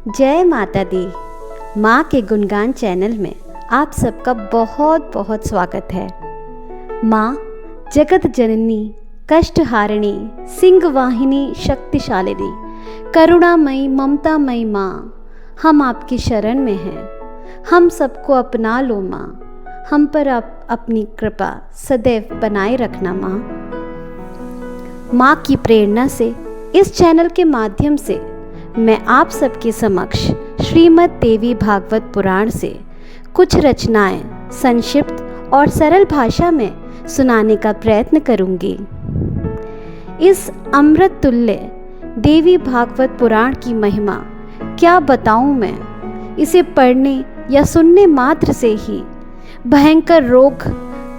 जय माता दी। माँ के गुणगान चैनल में आप सबका बहुत बहुत स्वागत है। माँ जगत जननी, कष्टहारिणी, सिंहवाहिनी, शक्तिशालिनी, करुणामयी, ममतामयी माँ, हम आपकी शरण में हैं। हम सबको अपना लो माँ, हम पर आप अपनी कृपा सदैव बनाए रखना माँ। माँ की प्रेरणा से इस चैनल के माध्यम से मैं आप सबके समक्ष श्रीमद् देवी भागवत पुराण से कुछ रचनाएं संक्षिप्त और सरल भाषा में सुनाने का प्रयत्न करूंगी। इस अमृत तुल्य देवी भागवत पुराण की महिमा क्या बताऊं मैं। इसे पढ़ने या सुनने मात्र से ही भयंकर रोग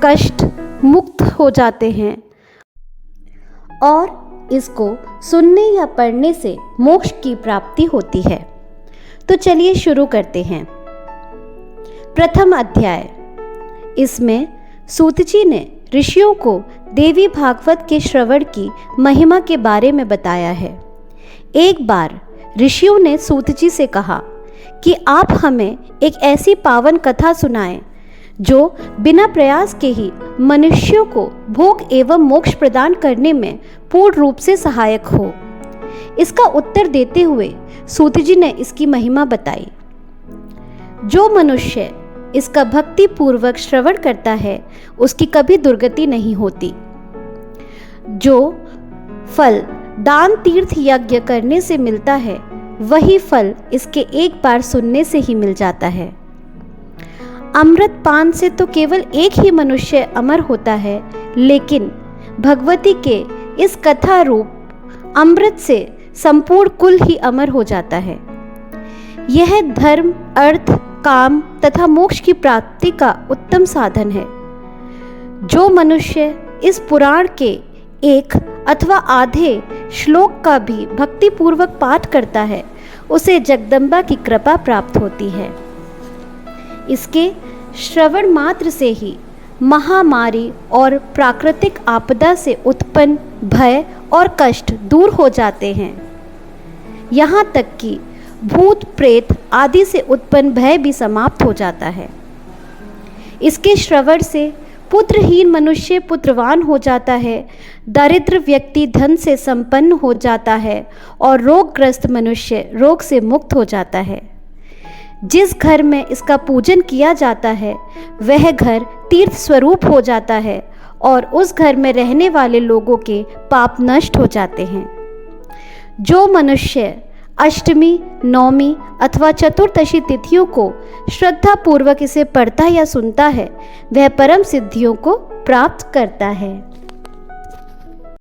कष्ट मुक्त हो जाते हैं और इसको सुनने या पढ़ने से मोक्ष की प्राप्ति होती है। तो चलिए शुरू करते हैं। प्रथम अध्याय। इसमें सूत जी ने ऋषियों को देवी भागवत के श्रवण की महिमा के बारे में बताया है। एक बार ऋषियों ने सूत जी से कहा कि आप हमें एक ऐसी पावन कथा सुनाएं जो बिना प्रयास के ही मनुष्यों को भोग एवं मोक्ष प्रदान करने में पूर्ण रूप से सहायक हो। इसका उत्तर देते हुए सूत जी ने इसकी महिमा बताई। जो मनुष्य इसका भक्ति पूर्वक श्रवण करता है उसकी कभी दुर्गति नहीं होती। जो फल दान तीर्थ यज्ञ करने से मिलता है वही फल इसके एक बार सुनने से ही मिल जाता है। अमृत पान से तो केवल एक ही मनुष्य अमर होता है, लेकिन भगवती के इस कथा रूप अमृत से संपूर्ण कुल ही अमर हो जाता है। यह धर्म, अर्थ, काम तथा मोक्ष की प्राप्ति का उत्तम साधन है। जो मनुष्य इस पुराण के एक अथवा आधे श्लोक का भी भक्तिपूर्वक पाठ करता है उसे जगदम्बा की कृपा प्राप्त होती है। इसके श्रवण मात्र से ही महामारी और प्राकृतिक आपदा से उत्पन्न भय और कष्ट दूर हो जाते हैं। यहाँ तक कि भूत प्रेत आदि से उत्पन्न भय भी समाप्त हो जाता है। इसके श्रवण से पुत्रहीन मनुष्य पुत्रवान हो जाता है, दरिद्र व्यक्ति धन से संपन्न हो जाता है और रोगग्रस्त मनुष्य रोग से मुक्त हो जाता है। जिस घर में इसका पूजन किया जाता है वह घर तीर्थ स्वरूप हो जाता है और उस घर में रहने वाले लोगों के पाप नष्ट हो जाते हैं। जो मनुष्य अष्टमी, नवमी अथवा चतुर्दशी तिथियों को श्रद्धा पूर्वक इसे पढ़ता या सुनता है वह परम सिद्धियों को प्राप्त करता है।